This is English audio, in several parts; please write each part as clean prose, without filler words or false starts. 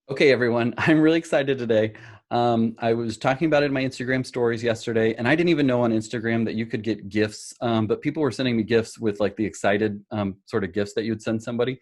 Okay, everyone, I'm really excited today. I was talking about it in my Instagram stories yesterday, and I didn't even know on Instagram that you could get gifts, but people were sending me gifts with like the excited sort of gifts that you'd send somebody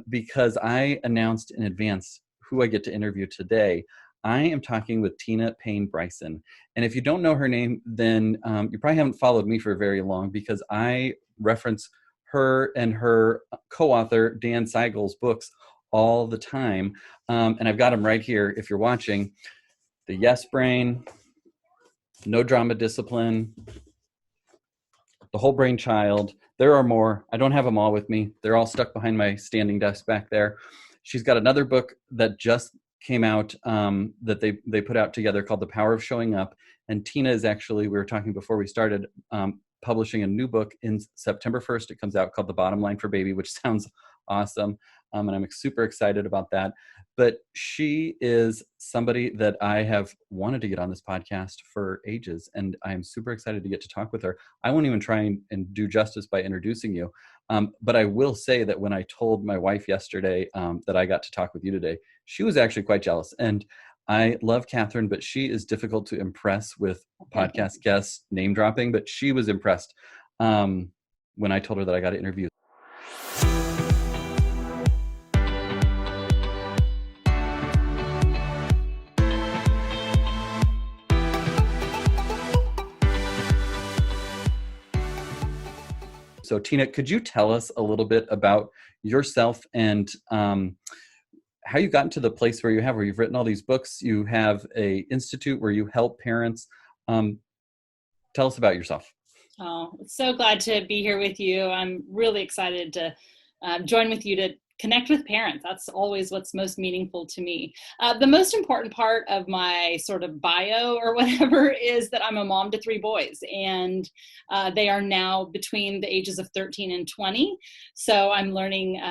because I announced in advance who I get to interview today. I am talking with Tina Payne Bryson. And if you don't know her name, then you probably haven't followed me for very long because I reference her and her co-author, Dan Seigel's books all the time. And I've got them right here if you're watching. The Yes Brain, No Drama Discipline, The Whole Brain Child. There are more. I don't have them all with me. They're all stuck behind my standing desk back there. She's got another book that just came out that they put out together called The Power of Showing Up. And Tina is actually, we were talking before we started, publishing a new book in September 1st. It comes out called The Bottom Line for Baby, which sounds awesome. And I'm super excited about that. But she is somebody that I have wanted to get on this podcast for ages, and I'm super excited to get to talk with her. I won't even try and do justice by introducing you. But I will say that when I told my wife yesterday that I got to talk with you today, she was actually quite jealous. And I love Catherine, but she is difficult to impress with podcast guests name dropping, but she was impressed when I told her that I got to interview. So Tina, could you tell us a little bit about yourself and how you got into the place where you've written all these books, you have a institute where you help parents. Tell us about yourself. Oh, so glad to be here with you. I'm really excited to join with you to connect with parents. That's always what's most meaningful to me. The most important part of my sort of bio or whatever is that I'm a mom to three boys, and they are now between the ages of 13 and 20. So I'm learning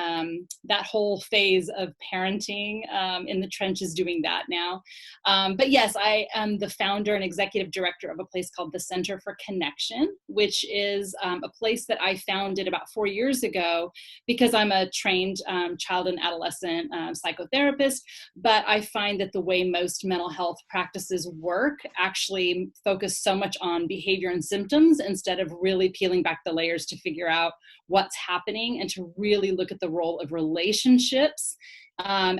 that whole phase of parenting in the trenches doing that now. But yes, I am the founder and executive director of a place called the Center for Connection, which is a place that I founded about 4 years ago because I'm a trained child and adolescent psychotherapist, but I find that the way most mental health practices work actually focus so much on behavior and symptoms instead of really peeling back the layers to figure out what's happening and to really look at the role of relationships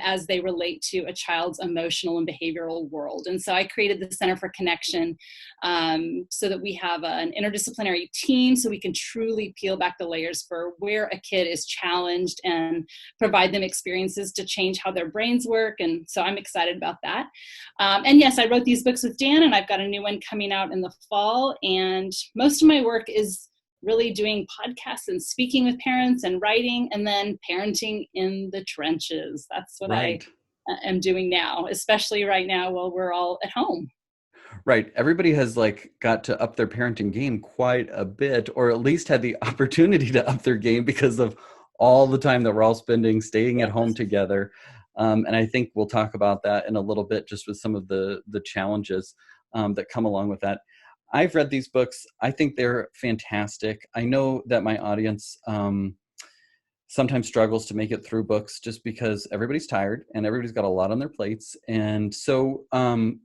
as they relate to a child's emotional and behavioral world. And so I created the Center for Connection so that we have an interdisciplinary team so we can truly peel back the layers for where a kid is challenged and provide them experiences to change how their brains work. And so I'm excited about that. And yes, I wrote these books with Dan, and I've got a new one coming out in the fall. And most of my work is really doing podcasts and speaking with parents and writing, and then parenting in the trenches. That's what Right. I am doing now, especially right now while we're all at home. Right. Everybody has got to up their parenting game quite a bit, or at least had the opportunity to up their game because of all the time that we're all spending staying at home together. And I think we'll talk about that in a little bit, just with some of the challenges that come along with that. I've read these books. I think they're fantastic. I know that my audience sometimes struggles to make it through books just because everybody's tired and everybody's got a lot on their plates. And so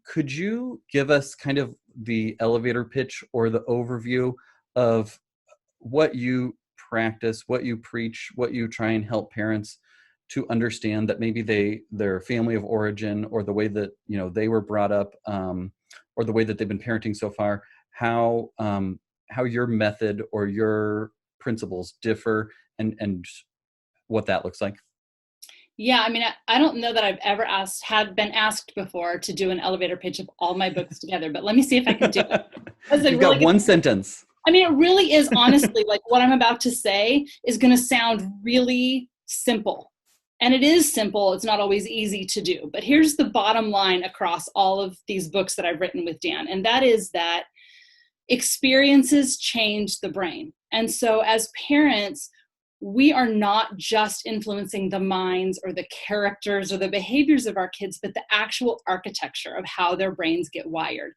could you give us kind of the elevator pitch or the overview of what you practice, what you preach, what you try and help parents to understand that maybe their family of origin or the way that they were brought up or the way that they've been parenting so far, how your method or your principles differ and what that looks like? Yeah, I mean, I don't know that I've ever had been asked before to do an elevator pitch of all my books together, but let me see if I can do it. You've got one sentence. I mean, it really is honestly like what I'm about to say is going to sound really simple. And it is simple. It's not always easy to do. But here's the bottom line across all of these books that I've written with Dan. And that is that experiences change the brain. And so as parents, we are not just influencing the minds or the characters or the behaviors of our kids, but the actual architecture of how their brains get wired.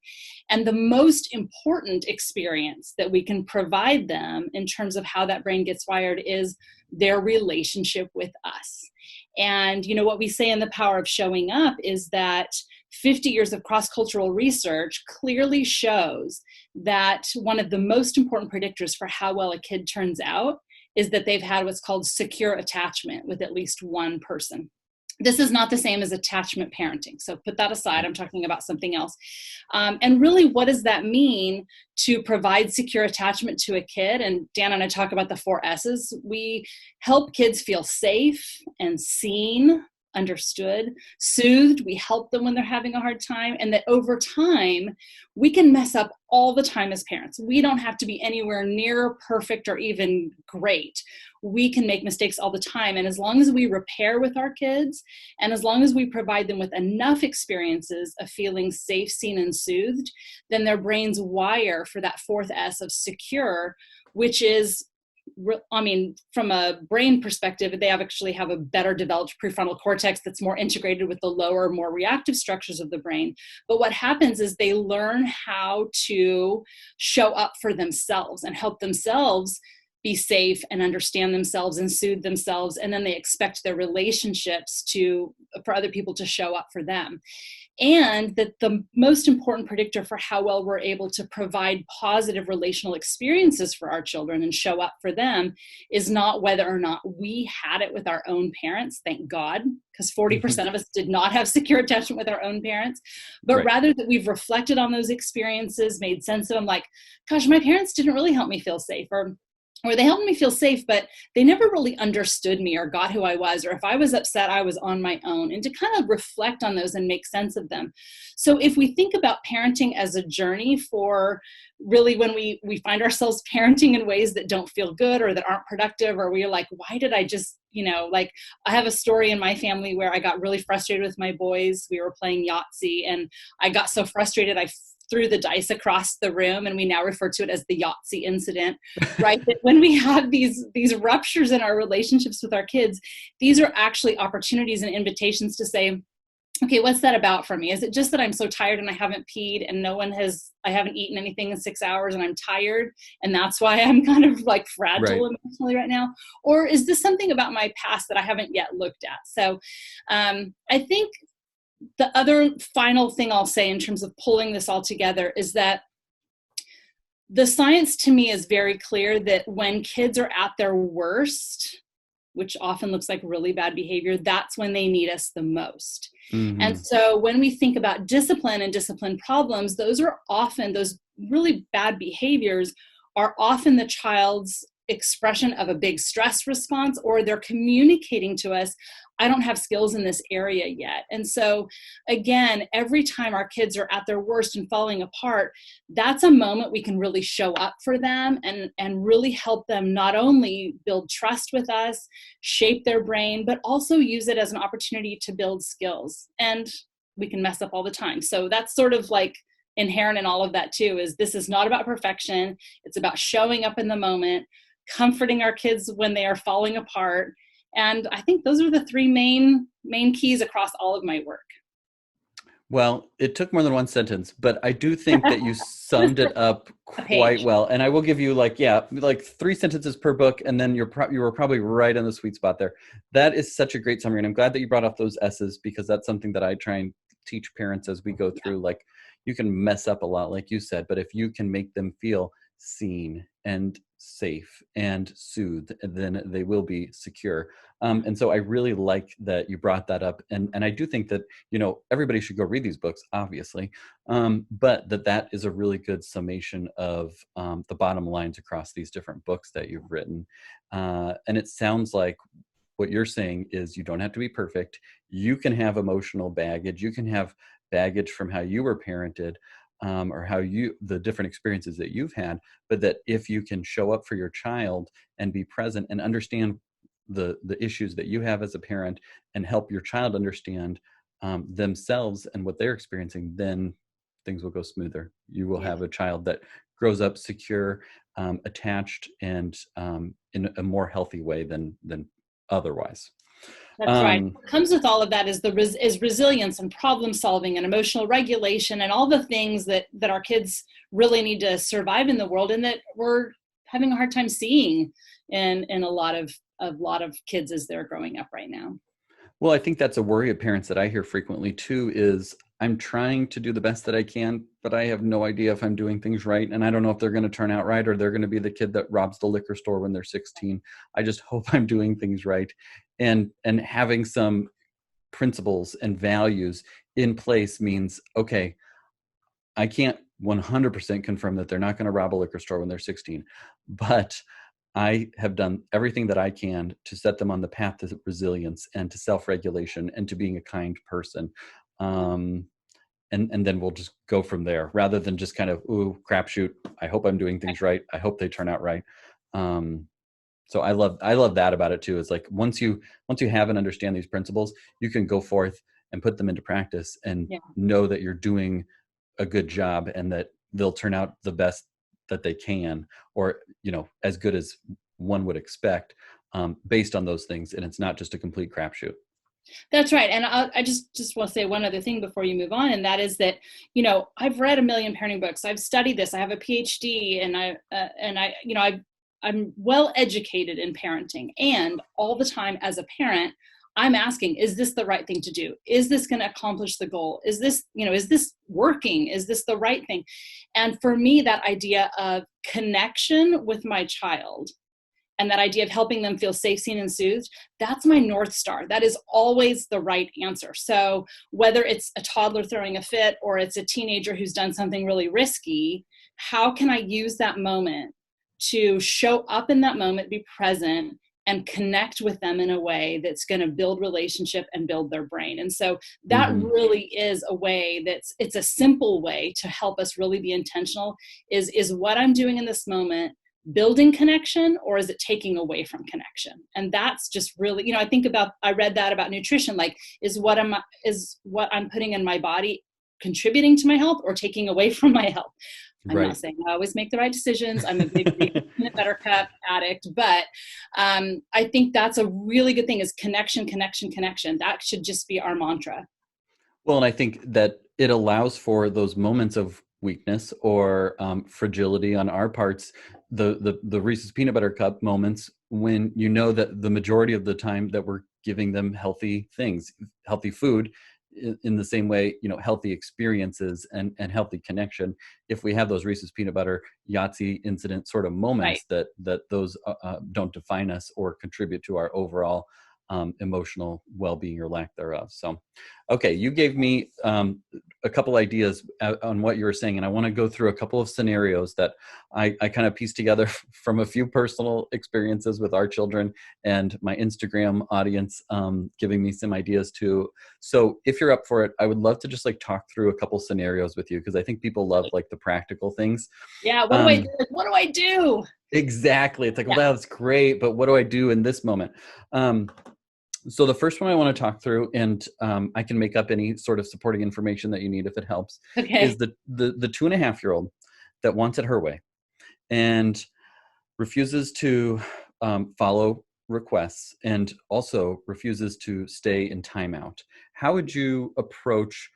And the most important experience that we can provide them in terms of how that brain gets wired is their relationship with us. And, what we say in The Power of Showing Up is that 50 years of cross-cultural research clearly shows that one of the most important predictors for how well a kid turns out is that they've had what's called secure attachment with at least one person. This is not the same as attachment parenting. So put that aside. I'm talking about something else. And really, what does that mean to provide secure attachment to a kid? And Dan and I talk about the 4 S's. We help kids feel safe and seen, understood, soothed. We help them when they're having a hard time. And that over time, we can mess up all the time as parents. We don't have to be anywhere near perfect or even great. We can make mistakes all the time. And as long as we repair with our kids, and as long as we provide them with enough experiences of feeling safe, seen, and soothed, then their brains wire for that 4th S of secure, which is, from a brain perspective, they actually have a better developed prefrontal cortex that's more integrated with the lower, more reactive structures of the brain. But what happens is they learn how to show up for themselves and help themselves be safe and understand themselves and soothe themselves. And then they expect their relationships for other people to show up for them. And that the most important predictor for how well we're able to provide positive relational experiences for our children and show up for them is not whether or not we had it with our own parents, thank God, because 40% of us did not have secure attachment with our own parents, but rather that we've reflected on those experiences, made sense of them, like, gosh, my parents didn't really help me feel safe, or they helped me feel safe, but they never really understood me or got who I was, or if I was upset, I was on my own, and to kind of reflect on those and make sense of them. So if we think about parenting as a journey for really when we find ourselves parenting in ways that don't feel good or that aren't productive, or we're like, why did I just, I have a story in my family where I got really frustrated with my boys. We were playing Yahtzee, and I got so frustrated, I threw the dice across the room, and we now refer to it as the Yahtzee Incident, right? That when we have these ruptures in our relationships with our kids, these are actually opportunities and invitations to say, okay, what's that about for me? Is it just that I'm so tired and I haven't peed and I haven't eaten anything in 6 hours and I'm tired and that's why I'm kind of like fragile emotionally right now? Or is this something about my past that I haven't yet looked at? So I think the other final thing I'll say in terms of pulling this all together is that the science to me is very clear that when kids are at their worst, which often looks like really bad behavior, that's when they need us the most. Mm-hmm. And so when we think about discipline and discipline problems, those really bad behaviors are often the child's expression of a big stress response, or they're communicating to us, I don't have skills in this area yet. And so again, every time our kids are at their worst and falling apart, that's a moment we can really show up for them and really help them not only build trust with us, shape their brain, but also use it as an opportunity to build skills. And we can mess up all the time. So that's sort of like inherent in all of that too, is this is not about perfection. It's about showing up in the moment, comforting our kids when they are falling apart. And I think those are the 3 main keys across all of my work. Well, it took more than one sentence, but I do think that you summed it up quite well. And I will give you like 3 sentences per book, and then you were probably right on the sweet spot there. That is such a great summary. And I'm glad that you brought up those S's, because that's something that I try and teach parents as we go through. Like, you can mess up a lot, like you said, but if you can make them feel seen and safe and soothed, then they will be secure. And so I really like that you brought that up. And I do think that, everybody should go read these books, obviously. But that is a really good summation of the bottom lines across these different books that you've written. And it sounds like what you're saying is you don't have to be perfect. You can have emotional baggage. You can have baggage from how you were parented, or the different experiences that you've had, but that if you can show up for your child and be present and understand the issues that you have as a parent and help your child understand themselves and what they're experiencing, then things will go smoother. You will have a child that grows up secure, attached, and in a more healthy way than otherwise. That's right. What comes with all of that is resilience and problem solving and emotional regulation and all the things that our kids really need to survive in the world, and that we're having a hard time seeing in a lot of kids as they're growing up right now. Well, I think that's a worry of parents that I hear frequently too, is I'm trying to do the best that I can, but I have no idea if I'm doing things right. And I don't know if they're going to turn out right, or they're going to be the kid that robs the liquor store when they're 16. I just hope I'm doing things right. And having some principles and values in place means, okay, I can't 100% confirm that they're not going to rob a liquor store when they're 16, but I have done everything that I can to set them on the path to resilience and to self-regulation and to being a kind person. Um, and then we'll just go from there, rather than just kind of, ooh, crapshoot. I hope I'm doing things right. I hope they turn out right. Um, so I love that about it too. Is like, once you have and understand these principles, you can go forth and put them into practice and Yeah. know that you're doing a good job and that they'll turn out the best that they can, or as good as one would expect, based on those things, and it's not just a complete crapshoot. That's right. And I just want to say one other thing before you move on, and that is that, I've read a million parenting books. I've studied this. I have a PhD, and I'm well educated in parenting. And all the time as a parent, I'm asking, is this the right thing to do? Is this going to accomplish the goal? Is this working? Is this the right thing? And for me, that idea of connection with my child and that idea of helping them feel safe, seen, and soothed, that's my North Star. That is always the right answer. So whether it's a toddler throwing a fit or it's a teenager who's done something really risky, how can I use that moment to show up in that moment, be present, and connect with them in a way that's going to build relationship and build their brain? And so that Hmm. really is a way it's a simple way to help us really be intentional, is what I'm doing in this moment building connection, or is it taking away from connection? And that's just really, I read that about nutrition, like, is what I'm putting in my body contributing to my health or taking away from my health? I'm not Right. saying I always make the right decisions. I'm a big peanut butter cup addict, but I think that's a really good thing, is connection, connection, connection. That should just be our mantra. Well, and I think that it allows for those moments of weakness or fragility on our parts, the Reese's peanut butter cup moments, when you know that the majority of the time that we're giving them healthy things, healthy food, in the same way, healthy experiences and healthy connection. If we have those Reese's peanut butter Yahtzee incident sort of Right. moments, that those don't define us or contribute to our overall emotional well-being or lack thereof. So, okay, you gave me a couple ideas on what you were saying, and I want to go through a couple of scenarios that I kind of pieced together from a few personal experiences with our children and my Instagram audience, giving me some ideas too. So, if you're up for it, I would love to just like talk through a couple scenarios with you, because I think people love like the practical things. Yeah. What do I do? Um, What do I do? exactly. It's like, well, Yeah. that's great, but what do I do in this moment? Um, so the first one I want to talk through, and I can make up any sort of supporting information that you need if it helps, is Okay. the 2.5-year-old that wants it her way and refuses to follow requests, and also refuses to stay in timeout. How would you approach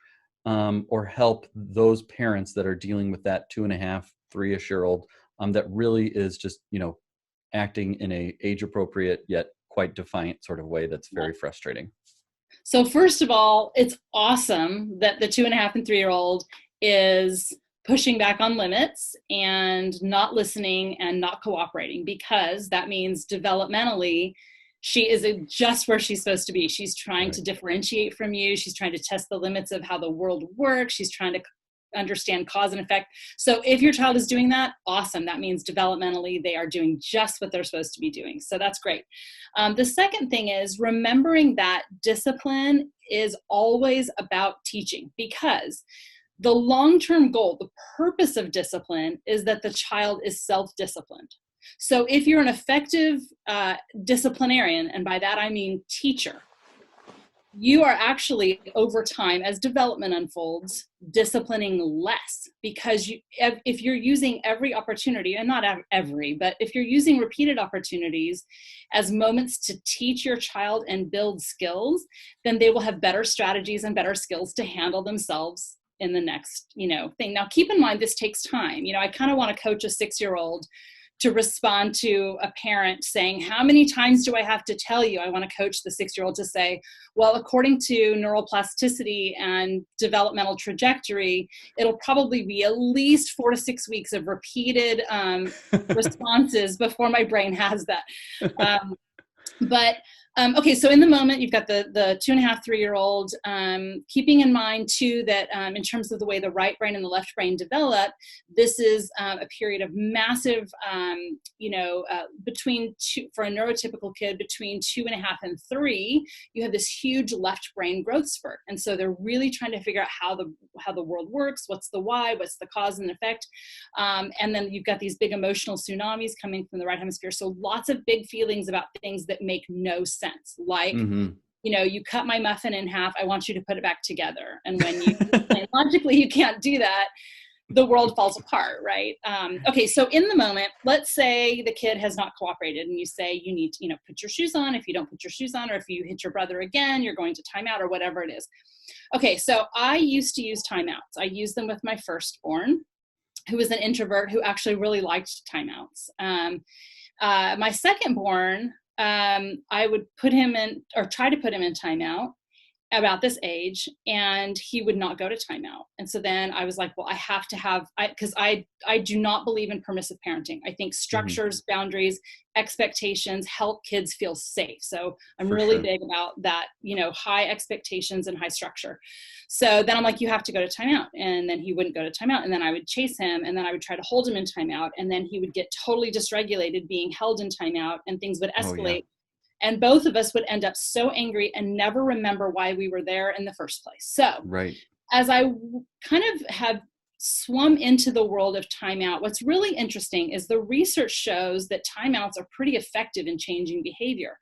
or help those parents that are dealing with that 2.5, 3-ish-year-old that really is just acting in a age appropriate yet quite defiant sort of way that's very frustrating? So first of all, it's awesome that the 2.5 and 3-year-old is pushing back on limits and not listening and not cooperating, because that means developmentally she is just where she's supposed to be. She's trying Right. to differentiate from you. She's trying to test the limits of how the world works. She's trying to understand cause and effect. So if your child is doing that, awesome. That means developmentally they are doing just what they're supposed to be doing. So that's great. The second thing is remembering that discipline is always about teaching, because the long-term goal, the purpose of discipline, is that the child is self-disciplined. So if you're an effective disciplinarian, and by that I mean teacher, you are actually, over time, as development unfolds, disciplining less, because if you're using every opportunity, and not every, but if you're using repeated opportunities as moments to teach your child and build skills, then they will have better strategies and better skills to handle themselves in the next thing. Now keep in mind, this takes time. I kind of want to coach a 6-year-old to respond to a parent saying, how many times do I have to tell you? I want to coach the 6-year-old to say, well, according to neural plasticity and developmental trajectory, it'll probably be at least 4 to 6 weeks of repeated responses before my brain has that. But okay, so in the moment, you've got the 2.5, 3-year-old, keeping in mind too that in terms of the way the right brain and the left brain develop, this is a period of massive, for a neurotypical kid between 2.5 and 3, you have this huge left brain growth spurt, and so they're really trying to figure out how the world works, what's the why, what's the cause and effect, and then you've got these big emotional tsunamis coming from the right hemisphere. So lots of big feelings about things that make no sense, like you cut my muffin in half, I want you to put it back together, and when you logically you can't do that, the world falls apart, right? Okay, so in the moment, let's say the kid has not cooperated and you say you need to put your shoes on. If you don't put your shoes on, or if you hit your brother again, you're going to timeout, or whatever it is. Okay, so I used to use timeouts. I used them with my firstborn, who was an introvert who actually really liked timeouts. My secondborn, I would put him in, or try to put him in timeout about this age, and he would not go to timeout. And so then I was like, well, I have to have, because I do not believe in permissive parenting. I think structures, boundaries, expectations help kids feel safe. So I'm really big about that, high expectations and high structure. So then I'm like, you have to go to timeout. And then he wouldn't go to timeout. And then I would chase him, and then I would try to hold him in timeout. And then he would get totally dysregulated being held in timeout, and things would escalate. Oh, yeah. And both of us would end up so angry and never remember why we were there in the first place. So as I kind of have swum into the world of timeout, what's really interesting is the research shows that timeouts are pretty effective in changing behavior.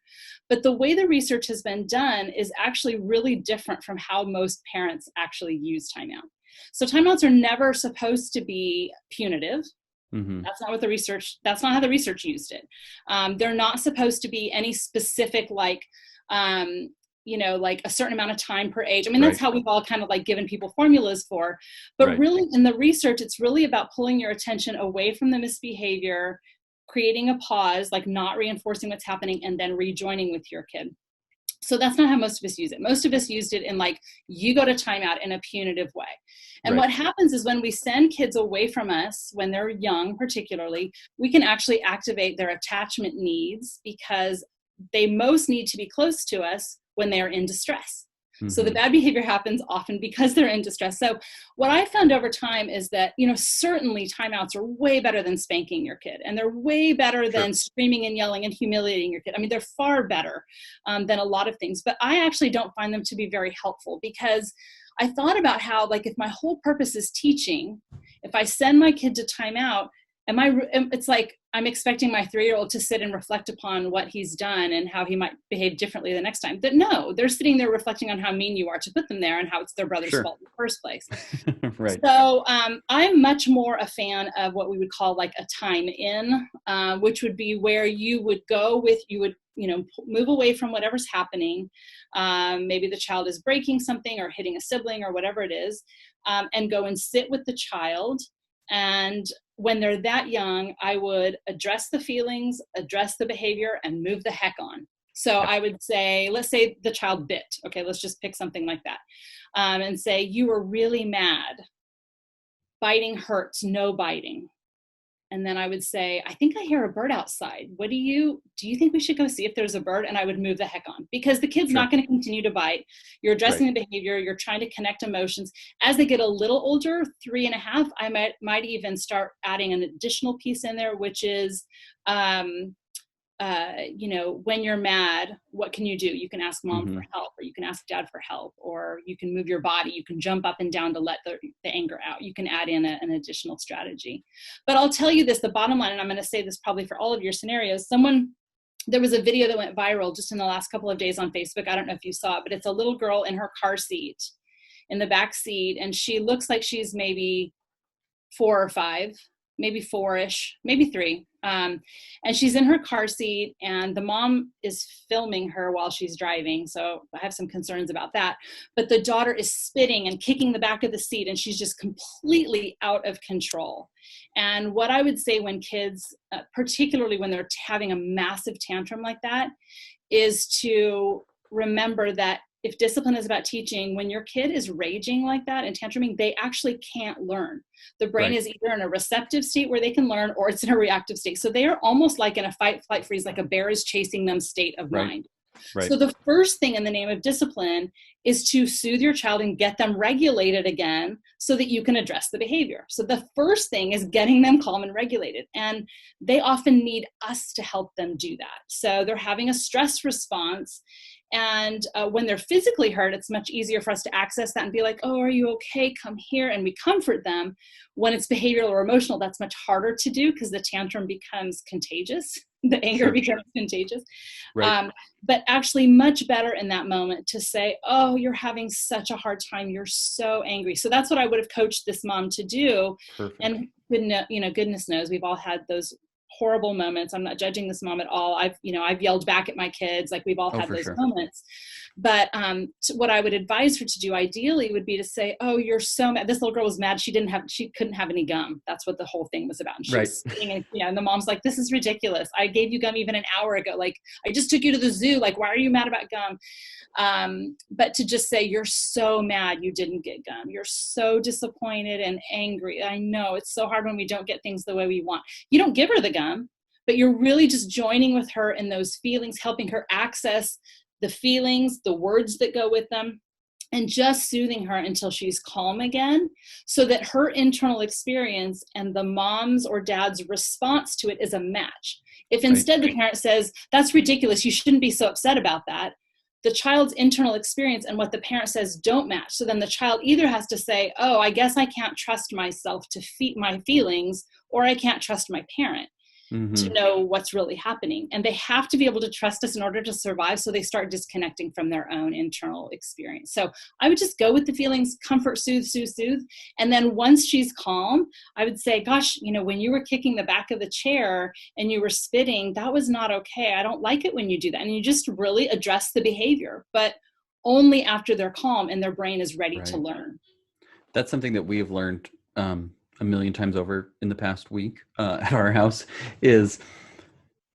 But the way the research has been done is actually really different from how most parents actually use timeout. So timeouts are never supposed to be punitive. That's not how the research used it. They're not supposed to be any specific, like a certain amount of time per age. I mean, that's how we've all kind of like given people formulas for, but really in the research, it's really about pulling your attention away from the misbehavior, creating a pause, like not reinforcing what's happening, and then rejoining with your kid. So that's not how most of us use it. Most of us used it in like, you go to timeout in a punitive way. And what happens is when we send kids away from us, when they're young particularly, we can actually activate their attachment needs, because they most need to be close to us when they're in distress. So the bad behavior happens often because they're in distress. So what I found over time is that, certainly timeouts are way better than spanking your kid. And they're way better than screaming and yelling and humiliating your kid. I mean, they're far better than a lot of things. But I actually don't find them to be very helpful, because I thought about how, like, if my whole purpose is teaching, if I send my kid to timeout, it's like I'm expecting my 3-year-old to sit and reflect upon what he's done and how he might behave differently the next time. But no, they're sitting there reflecting on how mean you are to put them there and how it's their brother's fault in the first place. So I'm much more a fan of what we would call like a time in, which would be where you would move away from whatever's happening. Maybe the child is breaking something or hitting a sibling or whatever it is, and go and sit with the child. And when they're that young, I would address the feelings, address the behavior, and move the heck on. So I would say, let's say the child bit. Okay, let's just pick something like that. And say, you were really mad. Biting hurts, no biting. And then I would say, I think I hear a bird outside. Do you think we should go see if there's a bird? And I would move the heck on, because the kid's not going to continue to bite. You're addressing the behavior. You're trying to connect emotions. As they get a little older, 3.5, I might even start adding an additional piece in there, which is, when you're mad, what can you do? You can ask mom for help, or you can ask dad for help, or you can move your body. You can jump up and down to let the anger out. You can add in an additional strategy. But I'll tell you this, the bottom line, and I'm going to say this probably for all of your scenarios, there was a video that went viral just in the last couple of days on Facebook. I don't know if you saw it, but it's a little girl in her car seat, in the back seat, and she looks like she's maybe 4 or 5. maybe 4-ish, maybe 3. And she's in her car seat, and the mom is filming her while she's driving. So I have some concerns about that. But the daughter is spitting and kicking the back of the seat, and she's just completely out of control. And what I would say when kids, particularly when they're having a massive tantrum like that, is to remember that if discipline is about teaching, when your kid is raging like that and tantruming, they actually can't learn. The brain is either in a receptive state where they can learn, or it's in a reactive state. So they are almost like in a fight, flight, freeze, like a bear is chasing them state of mind. Right. So the first thing in the name of discipline is to soothe your child and get them regulated again so that you can address the behavior. So the first thing is getting them calm and regulated. And they often need us to help them do that. So they're having a stress response. And when they're physically hurt, it's much easier for us to access that and be like, oh, are you okay? Come here. And we comfort them. When it's behavioral or emotional, that's much harder to do because the tantrum becomes contagious. The anger becomes contagious. Right. But actually much better in that moment to say, oh, you're having such a hard time. You're so angry. So that's what I would have coached this mom to do. Perfect. And goodness knows we've all had those horrible moments. I'm not judging this mom at all. I've yelled back at my kids. Like we've all had those moments. But what I would advise her to do ideally would be to say, oh, you're so mad. This little girl was mad. She couldn't have any gum. That's what the whole thing was about. And she was sitting and the mom's like, this is ridiculous. I gave you gum even an hour ago. Like, I just took you to the zoo. Like, why are you mad about gum? But to just say, you're so mad you didn't get gum. You're so disappointed and angry. I know it's so hard when we don't get things the way we want. You don't give her the gum, but you're really just joining with her in those feelings, helping her access the feelings, the words that go with them, and just soothing her until she's calm again, so that her internal experience and the mom's or dad's response to it is a match. If instead the parent says, that's ridiculous, you shouldn't be so upset about that, the child's internal experience and what the parent says don't match. So then the child either has to say, oh, I guess I can't trust myself to feed my feelings, or I can't trust my parent to know what's really happening. And they have to be able to trust us in order to survive. So they start disconnecting from their own internal experience. So I would just go with the feelings, comfort, soothe, soothe, soothe. And then once she's calm, I would say, gosh, when you were kicking the back of the chair and you were spitting, that was not okay. I don't like it when you do that. And you just really address the behavior, but only after they're calm and their brain is ready to learn. That's something that we have learned a million times over in the past week at our house, is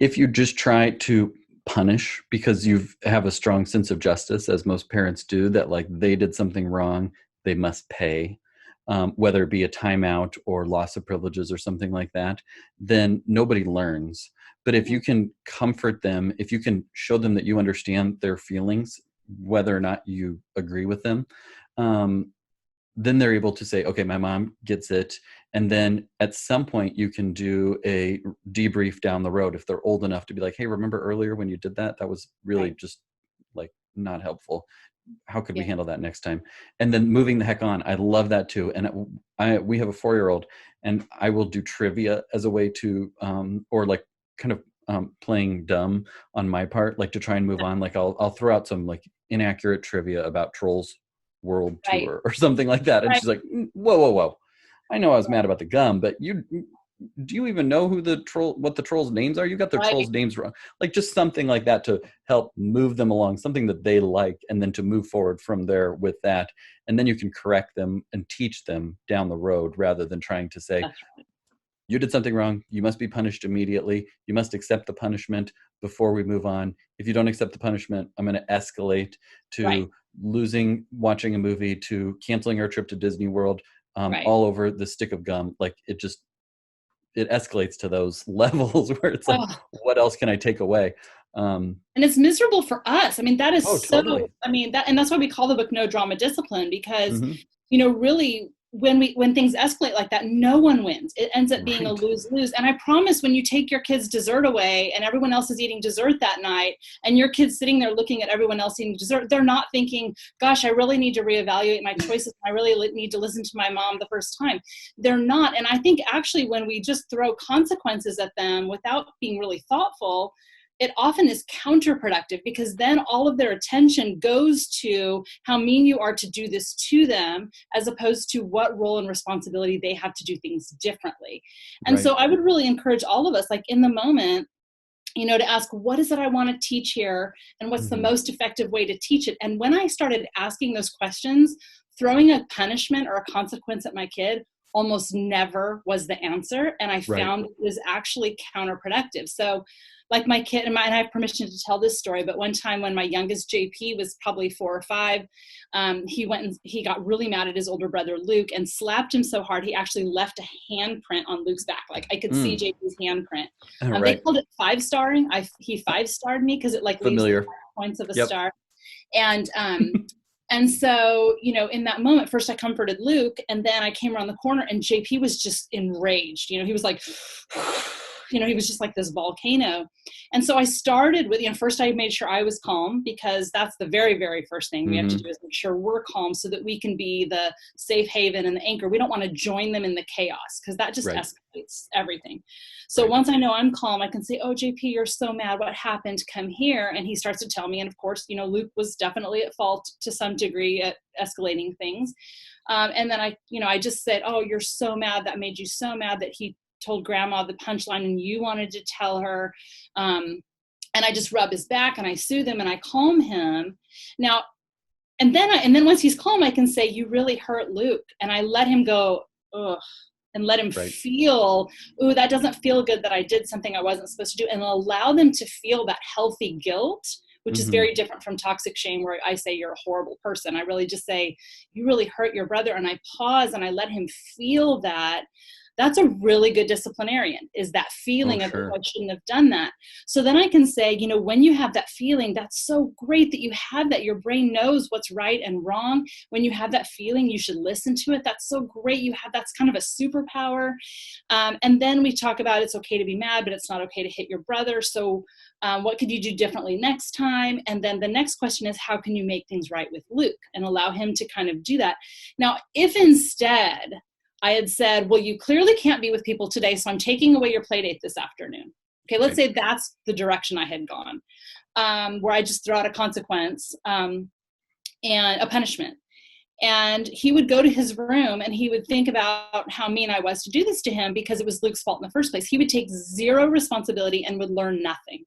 if you just try to punish because you have a strong sense of justice, as most parents do, that like they did something wrong, they must pay, whether it be a timeout or loss of privileges or something like that, then nobody learns. But if you can comfort them, if you can show them that you understand their feelings, whether or not you agree with them, then they're able to say, okay, my mom gets it. And then at some point you can do a debrief down the road if they're old enough to be like, hey, remember earlier when you did that? That was really just like not helpful. How could we handle that next time? And then moving the heck on. I love that too. And we have a 4-year-old, and I will do trivia as a way to, or like kind of playing dumb on my part, like to try and move on. Like I'll throw out some like inaccurate trivia about Trolls World Tour or something like that. And she's like, whoa. I know I was mad about the gum, but do you even know what the trolls' names are? You got the trolls' names wrong. Like just something like that to help move them along, something that they like, and then to move forward from there with that. And then you can correct them and teach them down the road rather than trying to say, you did something wrong. You must be punished immediately. You must accept the punishment before we move on. If you don't accept the punishment, I'm going to escalate to watching a movie, to canceling our trip to Disney World, all over the stick of gum. Like it escalates to those levels where it's like, what else can I take away? And it's miserable for us. I mean, that is totally. And that's why we call the book No Drama Discipline, because, really when things escalate like that, no one wins. It ends up being a lose-lose. And I promise, when you take your kids' dessert away and everyone else is eating dessert that night, and your kid's sitting there looking at everyone else eating dessert, they're not thinking, gosh, I really need to reevaluate my choices. I really need to listen to my mom the first time. They're not. And I think actually when we just throw consequences at them without being really thoughtful, it often is counterproductive, because then all of their attention goes to how mean you are to do this to them, as opposed to what role and responsibility they have to do things differently. And Right. so I would really encourage all of us, like in the moment, to ask, what is it I want to teach here? And what's the most effective way to teach it? And when I started asking those questions, throwing a punishment or a consequence at my kid almost never was the answer. And I Right. found it was actually counterproductive. So like my kid, and I have permission to tell this story, but one time when my youngest JP was probably 4 or 5, he went and he got really mad at his older brother Luke and slapped him so hard he actually left a handprint on Luke's back. Like I could see JP's handprint. They Right. called it 5-starring. He 5-starred me because it like leaves the Familiar. 5 points of a Yep. star. And and so, in that moment, first I comforted Luke, and then I came around the corner and JP was just enraged. He was like, he was just like this volcano. And so I started with, first I made sure I was calm, because that's the very, very first thing we have to do, is make sure we're calm so that we can be the safe haven and the anchor. We don't want to join them in the chaos, because that just escalates everything. So once I know I'm calm, I can say, oh, JP, you're so mad. What happened? Come here. And he starts to tell me. And of course, Luke was definitely at fault to some degree at escalating things. And then I just said, oh, you're so mad. That made you so mad that he told grandma the punchline and you wanted to tell her. And I just rub his back and I soothe him and I calm him. Now, and then once he's calm, I can say, you really hurt Luke. And I let him go, ugh, and let him feel, ooh, that doesn't feel good that I did something I wasn't supposed to do, and allow them to feel that healthy guilt, which is very different from toxic shame, where I say you're a horrible person. I really just say, you really hurt your brother. And I pause and I let him feel that. That's a really good disciplinarian, is that feeling of, oh, I shouldn't have done that. So then I can say, when you have that feeling, that's so great that you have that. Your brain knows what's right and wrong. When you have that feeling, you should listen to it. That's so great. That's kind of a superpower. And then we talk about, it's okay to be mad, but it's not okay to hit your brother. So what could you do differently next time? And then the next question is, how can you make things right with Luke, and allow him to kind of do that. Now, if instead I had said, well, you clearly can't be with people today, so I'm taking away your play date this afternoon. Okay, let's say that's the direction I had gone, where I just throw out a consequence and a punishment. And he would go to his room and he would think about how mean I was to do this to him, because it was Luke's fault in the first place. He would take zero responsibility and would learn nothing.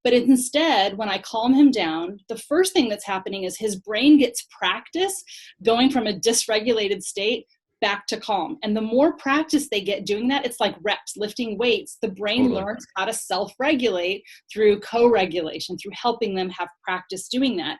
But instead, when I calm him down, the first thing that's happening is his brain gets practice going from a dysregulated state back to calm. And the more practice they get doing that, it's like reps, lifting weights. The brain learns how to self-regulate through co-regulation, through helping them have practice doing that.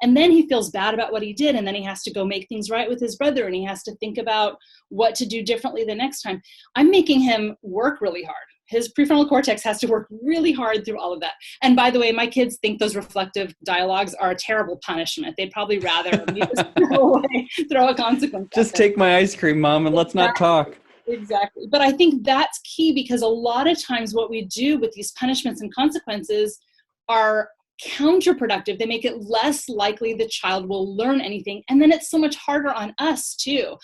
And then he feels bad about what he did. And then he has to go make things right with his brother. And he has to think about what to do differently the next time. I'm making him work really hard. His prefrontal cortex has to work really hard through all of that. And by the way, my kids think those reflective dialogues are a terrible punishment. They'd probably rather me just throw a consequence. Just take my ice cream, Mom, and let's not talk. Exactly. But I think that's key, because a lot of times what we do with these punishments and consequences are counterproductive. They make it less likely the child will learn anything. And then it's so much harder on us too.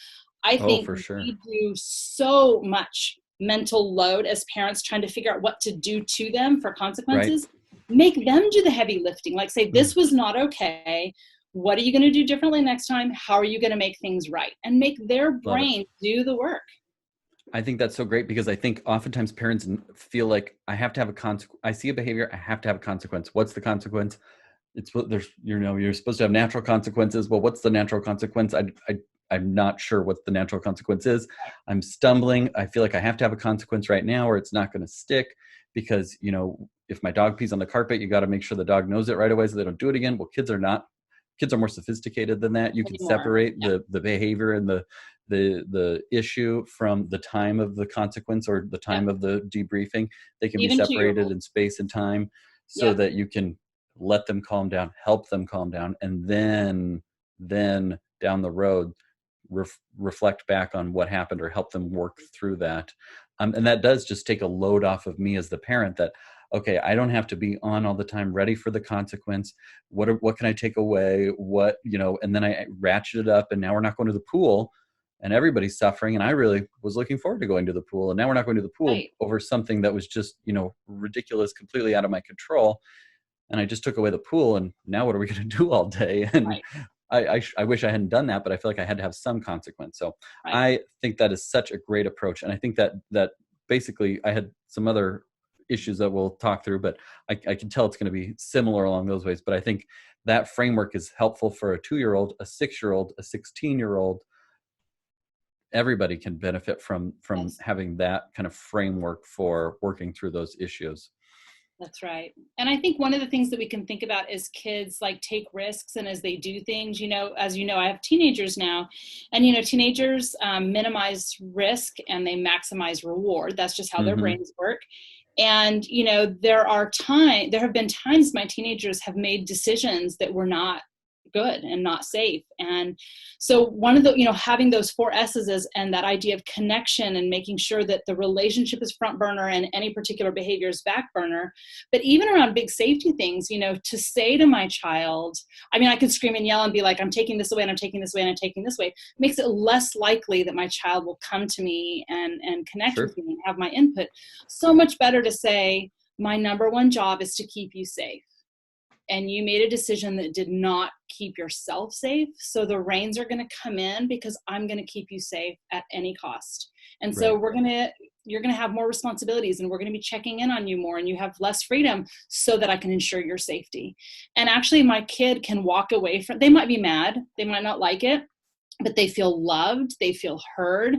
I think we do so much mental load as parents trying to figure out what to do to them for consequences. Make them do the heavy lifting. Like, say, this was not okay. What are you going to do differently next time? How are you going to make things right? And make their brain do the work. I think that's so great, because I think oftentimes parents feel like I have to have a consequence. I see a behavior, I have to have a consequence. What's the consequence? You're supposed to have natural consequences. Well, what's the natural consequence? I'm not sure what the natural consequence is. I'm stumbling. I feel like I have to have a consequence right now, or it's not going to stick, because, if my dog pees on the carpet, you got to make sure the dog knows it right away so they don't do it again. Well, kids are more sophisticated than that. You can separate the behavior and the issue from the time of the consequence or the time of the debriefing. They can be separated in space and time, so that you can let them calm down, help them calm down, and then down the road, reflect back on what happened, or help them work through that. And that does just take a load off of me as the parent, that, okay, I don't have to be on all the time, ready for the consequence. What can I take away? And then I ratchet it up, and now we're not going to the pool. and everybody's suffering. And I really was looking forward to going to the pool. And now we're not going to the pool Right. over something that was just, ridiculous, completely out of my control. And I just took away the pool. And now what are we going to do all day? And Right. I wish I hadn't done that, but I feel like I had to have some consequence. So Right. I think that is such a great approach. And I think that basically I had some other issues that we'll talk through, but I can tell it's going to be similar along those ways. But I think that framework is helpful for a 2-year-old, a 6-year-old, a 16-year-old. Everybody can benefit from Yes. having that kind of framework for working through those issues. That's right. And I think one of the things that we can think about is kids like take risks, and as they do things, as you know, I have teenagers now, and teenagers minimize risk and they maximize reward. That's just how their Mm-hmm. brains work. And there have been times my teenagers have made decisions that were not good and not safe. And so one of the, having those 4 S's is, and that idea of connection and making sure that the relationship is front burner and any particular behavior is back burner. But even around big safety things, to say to my child, I could scream and yell and be like, I'm taking this away and I'm taking this away and I'm taking this away, makes it less likely that my child will come to me and connect Sure. with me and have my input. So much better to say, my number one job is to keep you safe. And you made a decision that did not keep yourself safe. So the rains are going to come in because I'm going to keep you safe at any cost. And so Right. you're going to have more responsibilities, and we're going to be checking in on you more, and you have less freedom so that I can ensure your safety. And actually my kid can walk away from, they might be mad, they might not like it, but they feel loved, they feel heard.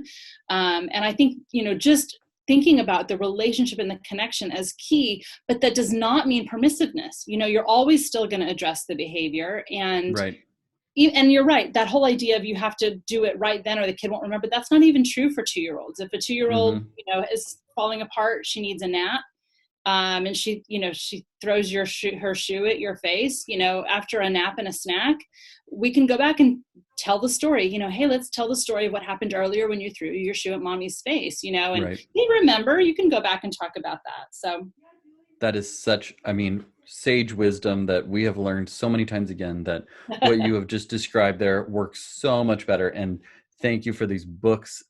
And I think, just thinking about the relationship and the connection as key, but that does not mean permissiveness. You're always still going to address the behavior. And Right. you're right, that whole idea of you have to do it right then or the kid won't remember, that's not even true for 2-year-olds. If a 2-year-old, Mm-hmm. is falling apart, she needs a nap. And she throws her shoe at your face, after a nap and a snack, we can go back and tell the story, hey, let's tell the story of what happened earlier when you threw your shoe at mommy's face, and Right. they remember, you can go back and talk about that. So That is such, sage wisdom that we have learned so many times again, that what you have just described there works so much better. And thank you for these books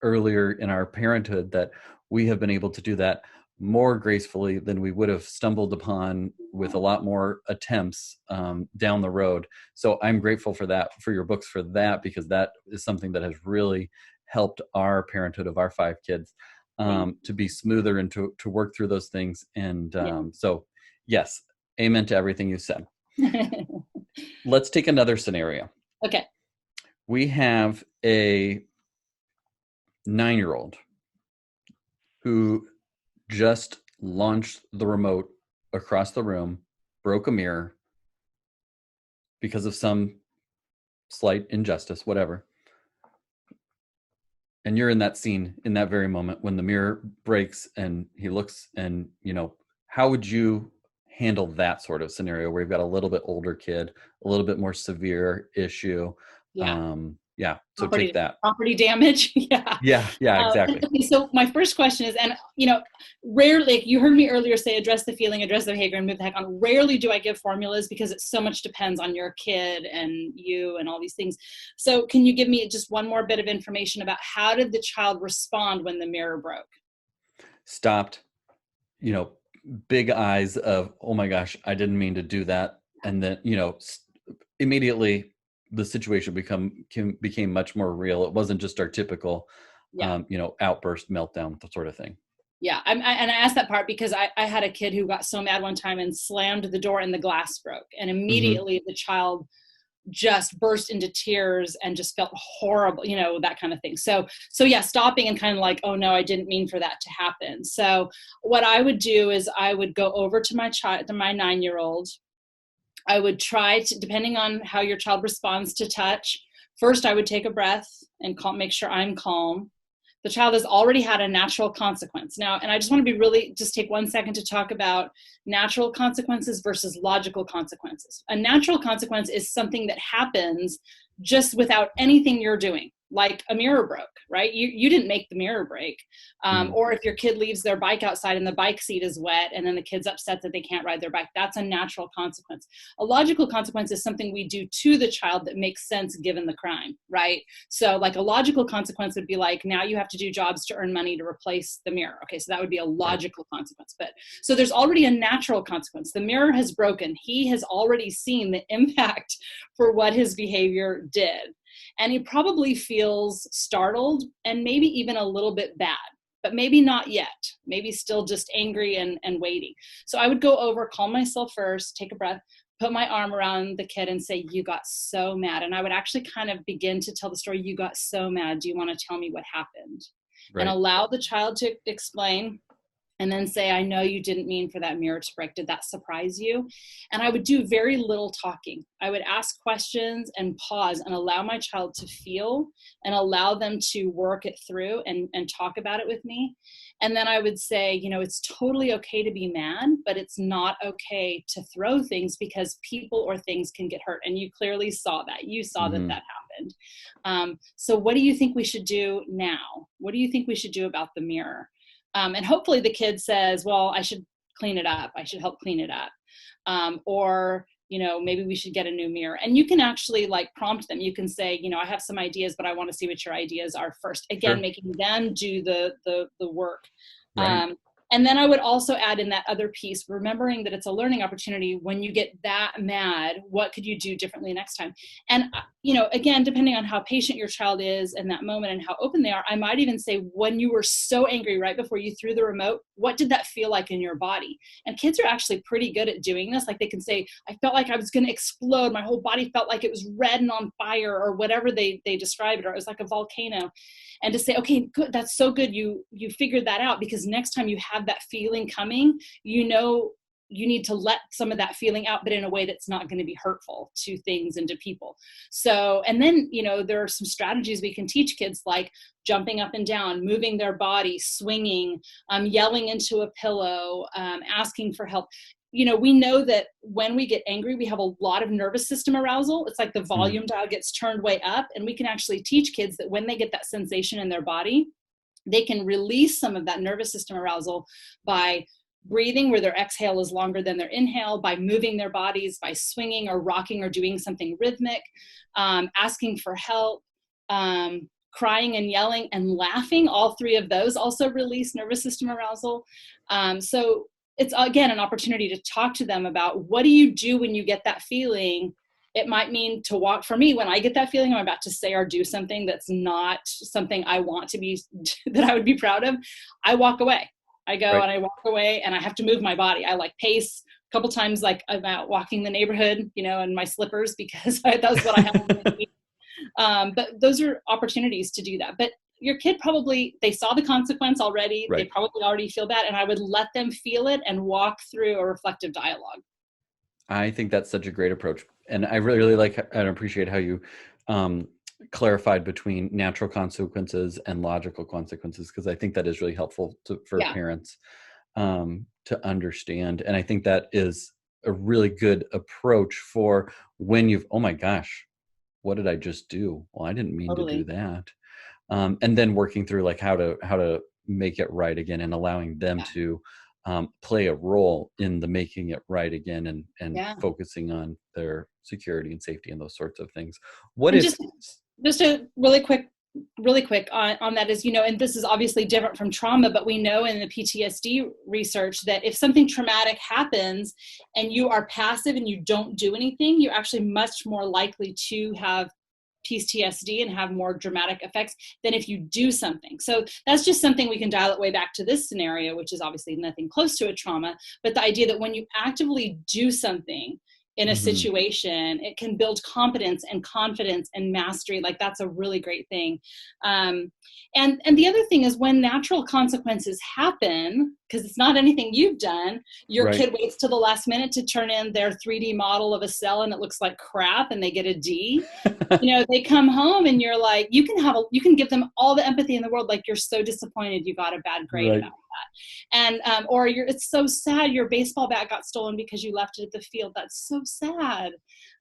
earlier in our parenthood, that we have been able to do that more gracefully than we would have stumbled upon with a lot more attempts down the road. So I'm grateful for that, for your books, for that, because that is something that has really helped our parenthood of our 5 kids to be smoother and to work through those things. And yeah. so, yes, amen to everything you said. Let's take another scenario. Okay. We have a 9-year-old who just launched the remote across the room, broke a mirror because of some slight injustice, whatever. And you're in that scene in that very moment when the mirror breaks and he looks, and how would you handle that sort of scenario where you've got a little bit older kid, a little bit more severe issue? Yeah. So take that. Property damage. Yeah. Yeah, exactly. Okay, so my first question is, and rarely, you heard me earlier say, address the feeling, address the behavior, and move the heck on. Rarely do I give formulas because it so much depends on your kid and you and all these things. So can you give me just one more bit of information about how did the child respond when the mirror broke? Stopped, big eyes of, oh my gosh, I didn't mean to do that. And then, immediately the situation became much more real. It wasn't just our typical, Yeah. outburst, meltdown, the sort of thing. Yeah. And I asked that part because I had a kid who got so mad one time and slammed the door and the glass broke. And immediately the child just burst into tears and just felt horrible, that kind of thing. So yeah, stopping and kind of like, oh no, I didn't mean for that to happen. So what I would do is I would go over to my 9-year-old. I would try to, depending on how your child responds to touch, first I would take a breath and make sure I'm calm. The child has already had a natural consequence. Now, and I just want to just take 1 second to talk about natural consequences versus logical consequences. A natural consequence is something that happens just without anything you're doing. like a mirror broke, right? You didn't make the mirror break. Or if your kid leaves their bike outside and the bike seat is wet and then the kid's upset that they can't ride their bike, that's a natural consequence. A logical consequence is something we do to the child that makes sense given the crime, right? So like a logical consequence would be like, now you have to do jobs to earn money to replace the mirror. Okay, so that would be a logical consequence. But so there's already a natural consequence. The mirror has broken. He has already seen the impact for what his behavior did. And he probably feels startled and maybe even a little bit bad, but maybe not yet. Maybe still just angry and waiting. So I would go over, calm myself first, take a breath, put my arm around the kid and say, you got so mad. And I would actually kind of begin to tell the story. You got so mad. Do you want to tell me what happened? Right. And allow the child to explain. And then say, I know you didn't mean for that mirror to break. Did that surprise you? And I would do very little talking. I would ask questions and pause and allow my child to feel and allow them to work it through and talk about it with me. And then I would say, you know, it's totally okay to be mad, but it's not okay to throw things because people or things can get hurt. And you clearly saw that. You saw that happened. So what do you think we should do now? What do you think we should do about the mirror? And hopefully the kid says, well, I should clean it up. I should help clean it up. Or, you know, maybe we should get a new mirror. And you can actually like prompt them. You can say, you know, I have some ideas, but I want to see what your ideas are first. Again, making them do the work. Right. And then I would also add in that other piece, remembering that it's a learning opportunity. When you get that mad, what could you do differently next time? And, you know, again, depending on how patient your child is in that moment and how open they are, I might even say, when you were so angry right before you threw the remote, what did that feel like in your body? And kids are actually pretty good at doing this. Like they can say, I felt like I was going to explode. My whole body felt like it was red and on fire, or whatever they describe it, or it was like a volcano. And to say, okay, good, that's so good. You figured that out, because next time you have that feeling coming, you know, you need to let some of that feeling out, but in a way that's not going to be hurtful to things and to people. So, and then, you know, there are some strategies we can teach kids, like jumping up and down, moving their body, swinging, yelling into a pillow, asking for help. You know, we know that when we get angry, we have a lot of nervous system arousal. It's like the volume dial gets turned way up, and we can actually teach kids that when they get that sensation in their body, they can release some of that nervous system arousal by breathing where their exhale is longer than their inhale, by moving their bodies, by swinging or rocking or doing something rhythmic, asking for help, crying and yelling and laughing. All three of those also release nervous system arousal. So it's, again, an opportunity to talk to them about, what do you do when you get that feeling? It might mean to walk. For me, when I get that feeling I'm about to say or do something that's not something I want to be, that I would be proud of, I walk away. I go and I walk away, and I have to move my body. I like pace a couple times, like I'm out walking the neighborhood, you know, in my slippers, because that's what I have. But those are opportunities to do that. But your kid probably, they saw the consequence already. They probably already feel bad, and I would let them feel it and walk through a reflective dialogue. I think that's such a great approach. And I really like and appreciate how you clarified between natural consequences and logical consequences, because I think that is really helpful for parents to understand. And I think that is a really good approach for when you've, oh my gosh, what did I just do? Well, I didn't mean to do that. And then working through like how to make it right again, and allowing them to play a role in the making it right again, and focusing on their security and safety and those sorts of things. What and if just a really quick on that is, you know, and this is obviously different from trauma, but we know in the PTSD research that if something traumatic happens and you are passive and you don't do anything, you're actually much more likely to have PTSD and have more dramatic effects than if you do something. So that's just something we can dial it way back to this scenario, which is obviously nothing close to a trauma, but the idea that when you actively do something in a situation, it can build competence and confidence and mastery. Like that's a really great thing. And the other thing is, when natural consequences happen, because it's not anything you've done, your kid waits till the last minute to turn in their 3D model of a cell and it looks like crap and they get a D. You know, they come home and you're like, you can give them all the empathy in the world. Like, you're so disappointed you got a bad grade about that. And, or it's so sad your baseball bat got stolen because you left it at the field. That's so sad.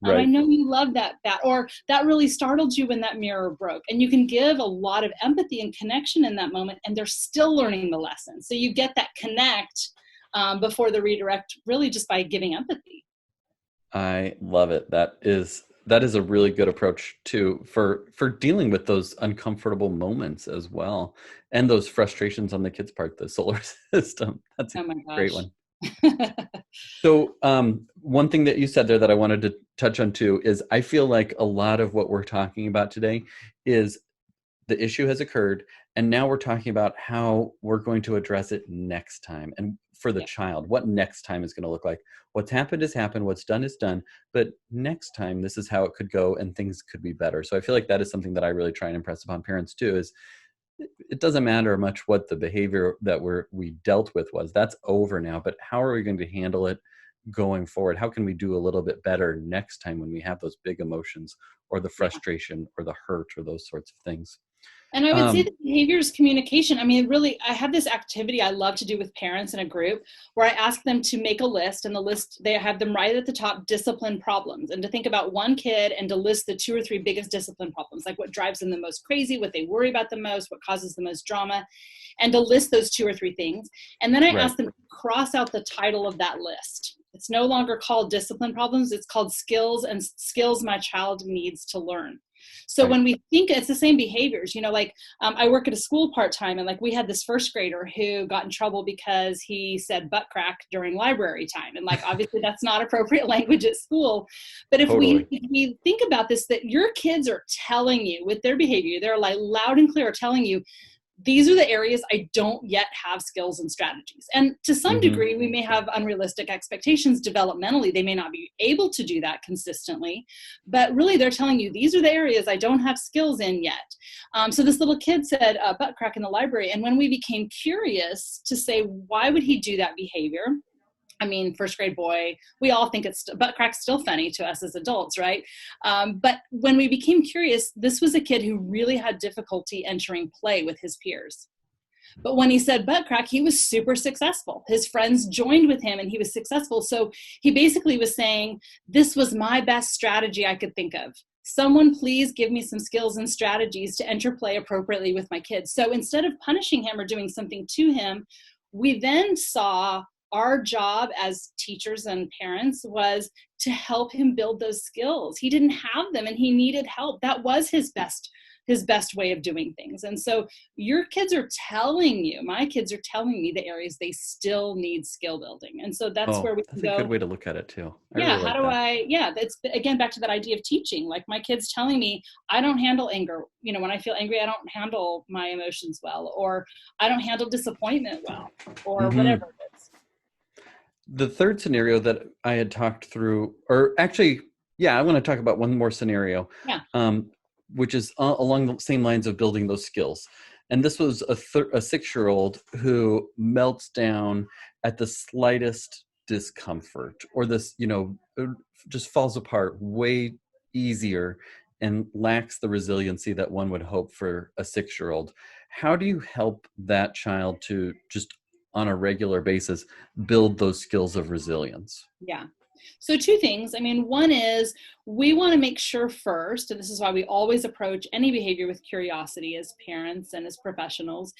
I Right. know you love that, or that really startled you when that mirror broke. And you can give a lot of empathy and connection in that moment, and they're still learning the lesson. So you get that connect before the redirect, really just by giving empathy. I love it. That is a really good approach too for dealing with those uncomfortable moments as well, and those frustrations on the kids' part, the solar system. That's a Oh my great gosh. one. So, one thing that you said there that I wanted to touch on too is I feel like a lot of what we're talking about today is the issue has occurred, and now we're talking about how we're going to address it next time. And for the Yeah. child, what next time is going to look like. What's happened has happened, what's done is done, but next time this is how it could go and things could be better. So I feel like that is something that I really try and impress upon parents too, is it doesn't matter much what the behavior that we dealt with was. That's over now, but how are we going to handle it going forward? How can we do a little bit better next time when we have those big emotions or the Yeah. frustration or the hurt or those sorts of things? And I would say Um, the behavior is communication. I mean, really, I have this activity I love to do with parents in a group where I ask them to make a list, and the list, they have them right at the top, discipline problems, and to think about one kid and to list the 2 or 3 biggest discipline problems, like what drives them the most crazy, what they worry about the most, what causes the most drama, and to list those 2 or 3 things. And then I right. ask them to cross out the title of that list. It's no longer called discipline problems, it's called skills, and skills my child needs to learn. So Right. when we think it's the same behaviors, like I work at a school part-time, and like we had this first grader who got in trouble because he said butt crack during library time. And like, obviously that's not appropriate language at school. But Totally. if we think about this, that your kids are telling you with their behavior, they're like loud and clear telling you, these are the areas I don't yet have skills and strategies. And to some Hmm. degree, we may have unrealistic expectations developmentally. They may not be able to do that consistently, but really they're telling you, these are the areas I don't have skills in yet. So this little kid said butt crack in the library. And when we became curious to say, why would he do that behavior? I mean, first grade boy, we all think it's butt crack's still funny to us as adults, right? But when we became curious, this was a kid who really had difficulty entering play with his peers. But when he said butt crack, he was super successful. His friends joined with him and he was successful. So he basically was saying, this was my best strategy I could think of. Someone please give me some skills and strategies to enter play appropriately with my kids. So instead of punishing him or doing something to him, we then saw our job as teachers and parents was to help him build those skills. He didn't have them and he needed help. That was his best way of doing things. And so your kids are telling you, my kids are telling me the areas they still need skill building. And so that's Oh, where we can that's a good go, way to look at it too. I yeah, really how like do that. I, yeah, that's again back to that idea of teaching. Like my kids telling me, I don't handle anger. When I feel angry, I don't handle my emotions well, or I don't handle disappointment well, or whatever Hmm. it is. The third scenario that I had talked through, or actually, yeah, I want to talk about one more scenario, Yeah. um, which is along the same lines of building those skills. And this was a 6-year-old who melts down at the slightest discomfort, or this, just falls apart way easier and lacks the resiliency that one would hope for a 6-year-old. How do you help that child to just on a regular basis build those skills of resilience? Yeah. So 2 things. I mean, one is we want to make sure first, and this is why we always approach any behavior with curiosity as parents and as professionals.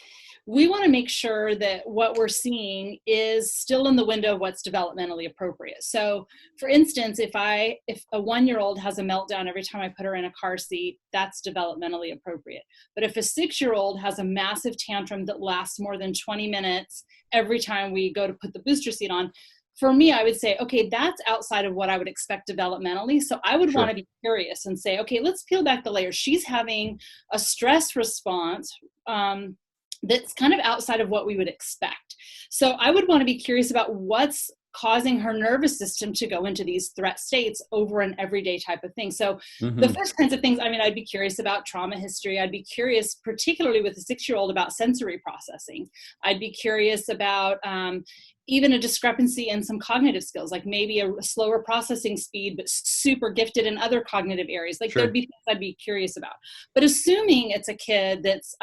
We want to make sure that what we're seeing is still in the window of what's developmentally appropriate. So for instance, if a 1-year-old has a meltdown every time I put her in a car seat, that's developmentally appropriate. But if a 6-year-old has a massive tantrum that lasts more than 20 minutes every time we go to put the booster seat on, for me, I would say, okay, that's outside of what I would expect developmentally. So I would want to Sure. be curious and say, okay, let's peel back the layers. She's having a stress response that's kind of outside of what we would expect. So I would want to be curious about what's causing her nervous system to go into these threat states over an everyday type of thing. So the Hmm. first kinds of things, I mean, I'd be curious about trauma history. I'd be curious, particularly with a 6-year-old, about sensory processing. I'd be curious about, even a discrepancy in some cognitive skills, like maybe a slower processing speed, but super gifted in other cognitive areas. Like Sure. there'd be things I'd be curious about. But assuming it's a kid that's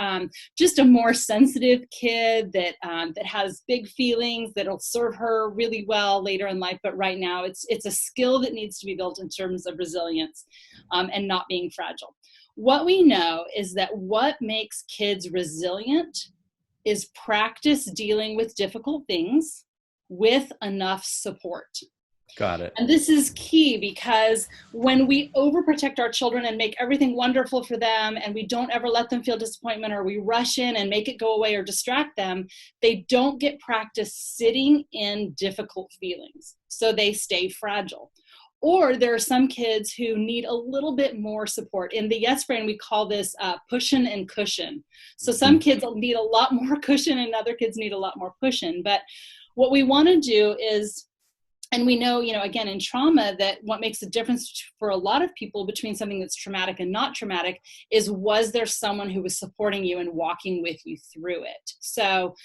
just a more sensitive kid that has big feelings that'll serve her really well later in life, but right now it's a skill that needs to be built in terms of resilience and not being fragile. What we know is that what makes kids resilient is practice dealing with difficult things with enough support. Got it. And this is key, because when we overprotect our children and make everything wonderful for them, and we don't ever let them feel disappointment, or we rush in and make it go away or distract them, they don't get practice sitting in difficult feelings. So they stay fragile. Or there are some kids who need a little bit more support. In the Yes brain, we call this pushin' and cushion. So some kids need a lot more cushion and other kids need a lot more pushin'. But what we want to do is, and we know, again, in trauma, that what makes a difference for a lot of people between something that's traumatic and not traumatic is, was there someone who was supporting you and walking with you through it? So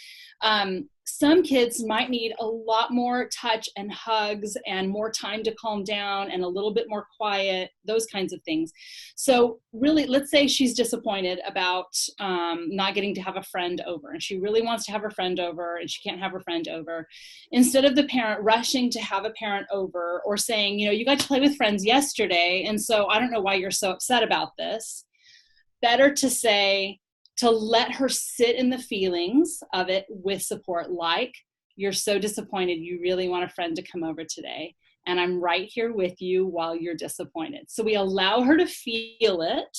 some kids might need a lot more touch and hugs and more time to calm down and a little bit more quiet, those kinds of things. So really, let's say she's disappointed about not getting to have a friend over, and she really wants to have her friend over and she can't have her friend over. Instead of the parent rushing to have a parent over or saying, you got to play with friends yesterday, and so I don't know why you're so upset about this. Better to say, to let her sit in the feelings of it with support, like, you're so disappointed, you really want a friend to come over today, and I'm right here with you while you're disappointed. So we allow her to feel it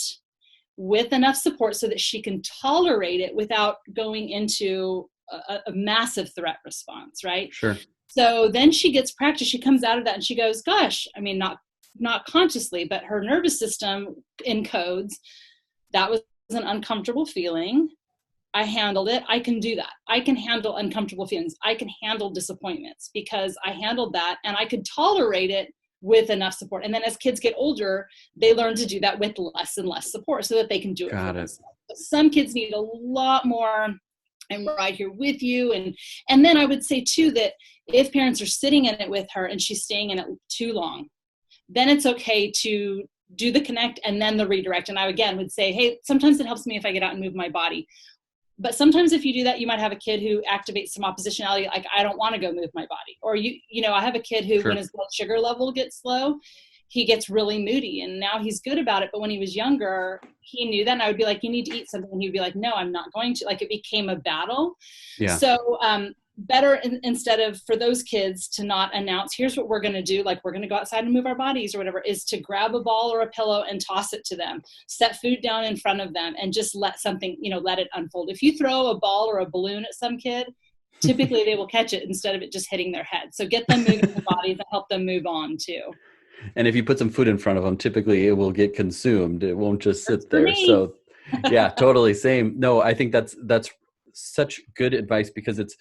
with enough support so that she can tolerate it without going into a massive threat response, right? Sure. So then she gets practice. She comes out of that and she goes, gosh, I mean, not consciously, but her nervous system encodes, that was an uncomfortable feeling. I handled it. I can do that. I can handle uncomfortable feelings. I can handle disappointments because I handled that, and I could tolerate it with enough support. And then as kids get older, they learn to do that with less and less support so that they can do it for themselves. Some kids need a lot more, I'm right here with you. And then I would say too, that if parents are sitting in it with her and she's staying in it too long, then it's okay to do the connect and then the redirect. And I, again, would say, hey, sometimes it helps me if I get out and move my body. But sometimes if you do that, you might have a kid who activates some oppositionality, like, I don't want to go move my body. Or, I have a kid who, when his blood sugar level gets low, he gets really moody, and now he's good about it. But when he was younger, he knew that. And I would be like, you need to eat something. And he'd be like, no, I'm not going to. Like, it became a battle. Yeah. So better instead of, for those kids to not announce, here's what we're going to do, like, we're going to go outside and move our bodies or whatever, is to grab a ball or a pillow and toss it to them, set food down in front of them, and just let something, let it unfold. If you throw a ball or a balloon at some kid, typically they will catch it instead of it just hitting their head. So get them moving their bodies and help them move on too. And if you put some food in front of them, typically it will get consumed. It won't just sit there. So yeah, totally same. No, I think that's such good advice, because it's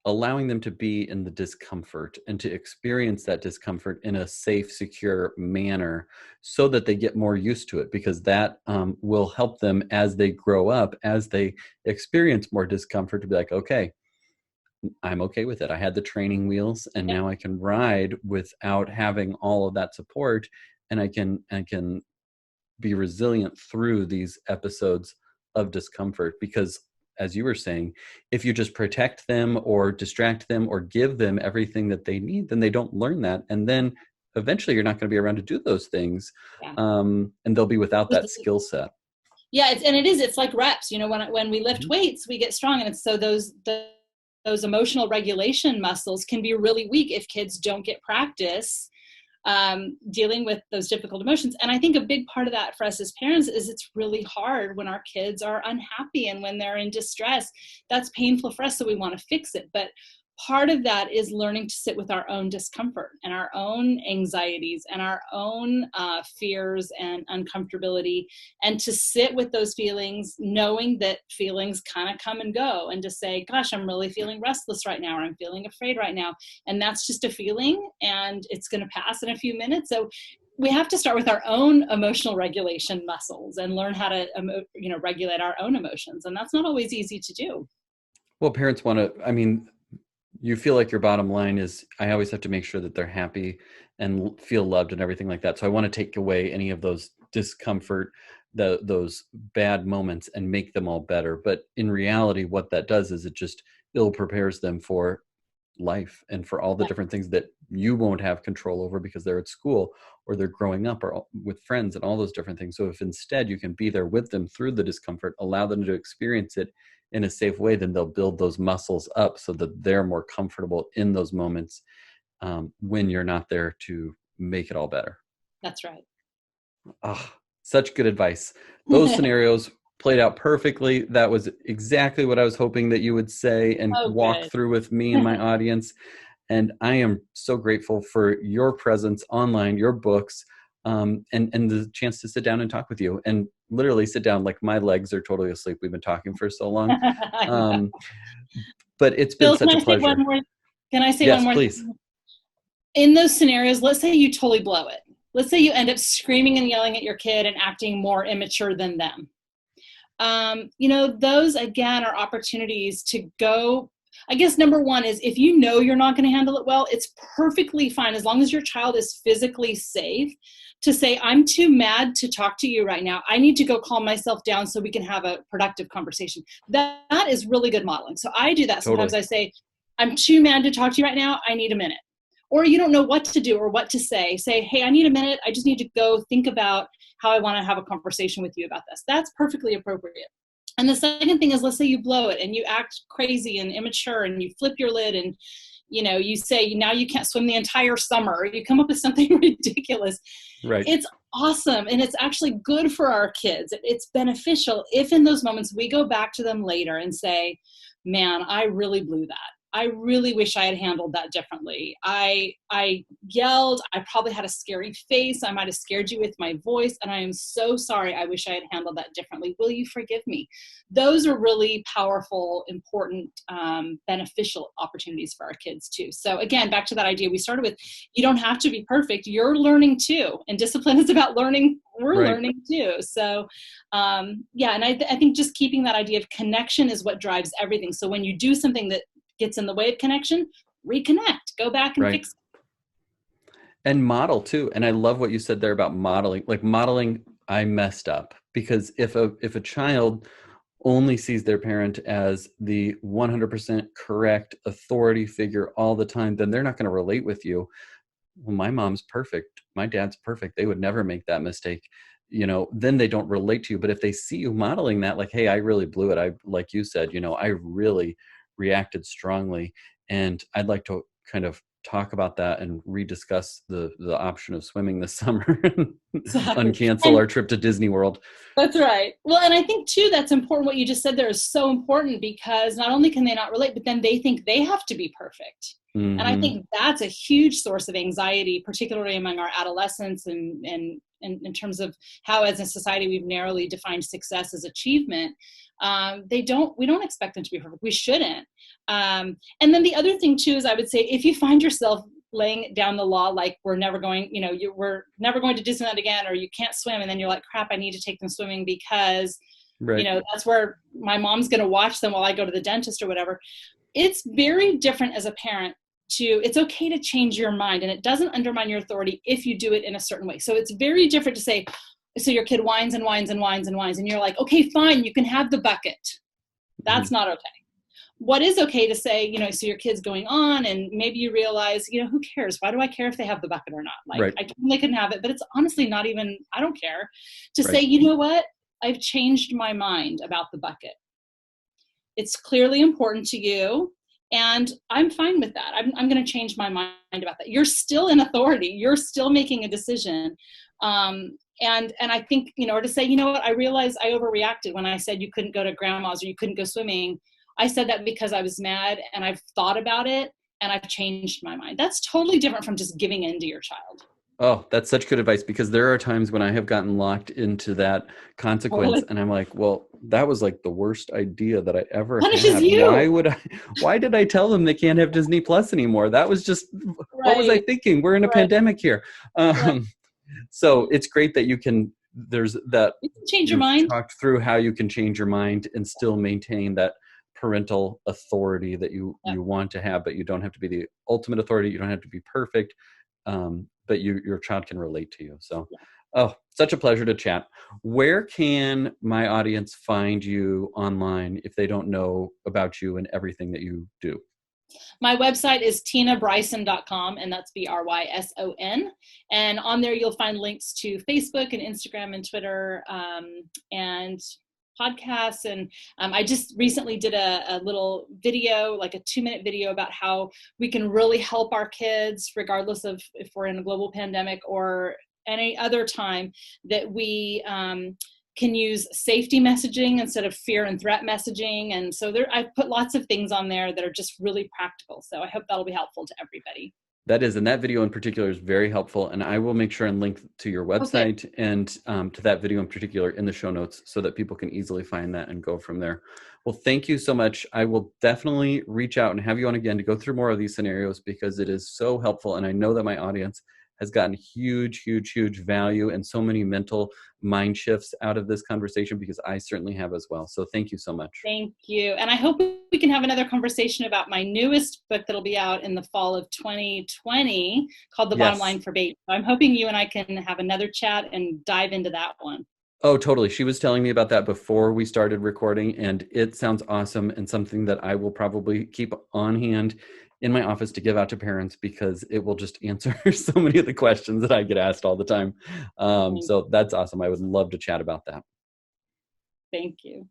allowing them to be in the discomfort and to experience that discomfort in a safe, secure manner so that they get more used to it, because that will help them as they grow up, as they experience more discomfort, to be like, okay, I'm okay with it. I had the training wheels, and now I can ride without having all of that support, and I can be resilient through these episodes of discomfort. Because, as you were saying, if you just protect them or distract them or give them everything that they need, then they don't learn that. And then eventually you're not going to be around to do those things. And they'll be without that skill set. Yeah. It's like reps, when we lift weights, we get strong. And it's so those emotional regulation muscles can be really weak if kids don't get practice dealing with those difficult emotions. And I think a big part of that for us as parents is it's really hard when our kids are unhappy and when they're in distress. That's painful for us, so we want to fix it. But part of that is learning to sit with our own discomfort and our own anxieties and our own fears and uncomfortability, and to sit with those feelings, knowing that feelings kind of come and go, and to say, gosh, I'm really feeling restless right now, or I'm feeling afraid right now. And that's just a feeling, and it's going to pass in a few minutes. So we have to start with our own emotional regulation muscles and learn how to, regulate our own emotions. And that's not always easy to do. Well, parents want to, I mean, you feel like your bottom line is, I always have to make sure that they're happy and feel loved and everything like that. So I want to take away any of those discomfort, those bad moments, and make them all better. But in reality, what that does is it just ill prepares them for life and for all the Yeah, different things that you won't have control over because they're at school or they're growing up or with friends and all those different things. So if instead you can be there with them through the discomfort, allow them to experience it in a safe way, then they'll build those muscles up so that they're more comfortable in those moments, when you're not there to make it all better. that's right. Ah, such good advice. Those scenarios played out perfectly. That was exactly what I was hoping that you would say and Oh, walk good. through with me and my audience. And I am so grateful for your presence online, your books, and the chance to sit down and talk with you. And literally sit down, like my legs are totally asleep. We've been talking for so long. I know. Um, but it's been Bill, can such a I say one pleasure. more? Can I say one Yes, more please. thing? In those scenarios, let's say you totally blow it. Let's say you end up screaming and yelling at your kid and acting more immature than them. Those again are opportunities to go. I guess number one is, if you know you're not going to handle it well, it's perfectly fine as long as your child is physically safe to say, I'm too mad to talk to you right now. I need to go calm myself down so we can have a productive conversation. That is really good modeling. So I do that. Sometimes Totally. I say, I'm too mad to talk to you right now. I need a minute. Or you don't know what to do or what to say. Say, hey, I need a minute. I just need to go think about how I want to have a conversation with you about this. That's perfectly appropriate. And the second thing is, let's say you blow it and you act crazy and immature and you flip your lid and you say now you can't swim the entire summer, or you come up with something ridiculous. Right. It's awesome, and it's actually good for our kids. It's beneficial if in those moments we go back to them later and say, man, I really blew that. I really wish I had handled that differently. I yelled. I probably had a scary face. I might have scared you with my voice, and I am so sorry. I wish I had handled that differently. Will you forgive me? Those are really powerful, important, beneficial opportunities for our kids too. So again, back to that idea we started with, you don't have to be perfect. You're learning too. And discipline is about learning. We're Right. learning too. So yeah, and I think just keeping that idea of connection is what drives everything. So when you do something that gets in the way of connection, reconnect, go back and Right. fix it. And model too. And I love what you said there about modeling. Like modeling, I messed up, because if a child only sees their parent as the 100% correct authority figure all the time, then they're not going to relate with you. Well, my mom's perfect, my dad's perfect, they would never make that mistake. Then they don't relate to you. But if they see you modeling that, like, hey, I really blew it, I, like you said, I really reacted strongly, and I'd like to kind of talk about that and rediscuss the option of swimming this summer and Exactly. uncancel And our trip to Disney World. that's right. Well, and I think too, that's important. What you just said there is so important, because not only can they not relate, but then they think they have to be perfect. And I Hmm. think that's a huge source of anxiety, particularly among our adolescents, and in terms of how, as a society, we've narrowly defined success as achievement. We don't expect them to be perfect. We shouldn't. And then the other thing too is, I would say, if you find yourself laying down the law, like we're never going to Disneyland again, or you can't swim, and then you're like, crap, I need to take them swimming because Right. that's where my mom's going to watch them while I go to the dentist or whatever. It's very different as a parent it's okay to change your mind, and it doesn't undermine your authority if you do it in a certain way. So it's very different to say, so your kid whines and whines and whines and whines, and you're like, okay, fine, you can have the bucket. Hmm. That's not okay. What is okay to say, so your kid's going on, and maybe you realize, who cares? Why do I care if they have the bucket or not? Like, Right. I told them they couldn't have it, but it's honestly not even, I don't care. To say, Right. you know what? I've changed my mind about the bucket. It's clearly important to you, and I'm fine with that. I'm going to change my mind about that. You're still in authority. You're still making a decision. And I think, or to say, you know what, I realized I overreacted when I said you couldn't go to grandma's or you couldn't go swimming. I said that because I was mad, and I've thought about it, and I've changed my mind. That's totally different from just giving in to your child. Oh, that's such good advice, because there are times when I have gotten locked into that consequence, Totally and I'm like, well, that was like the worst idea that I ever punishes had. Why you. would I, why did I tell them they can't have Disney Plus anymore? That was just, what was I Right, thinking? We're in a right, pandemic here. right. So it's great that there's that You can change your you've mind. talked through how you can change your mind and still maintain that parental authority that you want to have, but you don't have to be the ultimate authority. You don't have to be perfect, but your child can relate to you. So, oh, such a pleasure to chat. Where can my audience find you online if they don't know about you and everything that you do? My website is tinabryson.com, and that's Bryson. And on there, you'll find links to Facebook and Instagram and Twitter, and podcasts. And I just recently did a little video, like a 2-minute video, about how we can really help our kids, regardless of if we're in a global pandemic or any other time, that we can use safety messaging instead of fear and threat messaging. And so I've put lots of things on there that are just really practical. So I hope that'll be helpful to everybody. That is, and that video in particular is very helpful. And I will make sure and link to your website and to that video in particular in the show notes so that people can easily find that and go from there. Well, thank you so much. I will definitely reach out and have you on again to go through more of these scenarios because it is so helpful. And I know that my audience has gotten huge, huge, huge value and so many mental mind shifts out of this conversation because I certainly have as well. So thank you so much. Thank you. And I hope we can have another conversation about my newest book that'll be out in the fall of 2020 called The Bottom Line for Baby. So I'm hoping you and I can have another chat and dive into that one. Oh, totally. She was telling me about that before we started recording, and it sounds awesome and something that I will probably keep on hand in my office to give out to parents because it will just answer so many of the questions that I get asked all the time. So that's awesome. I would love to chat about that. Thank you.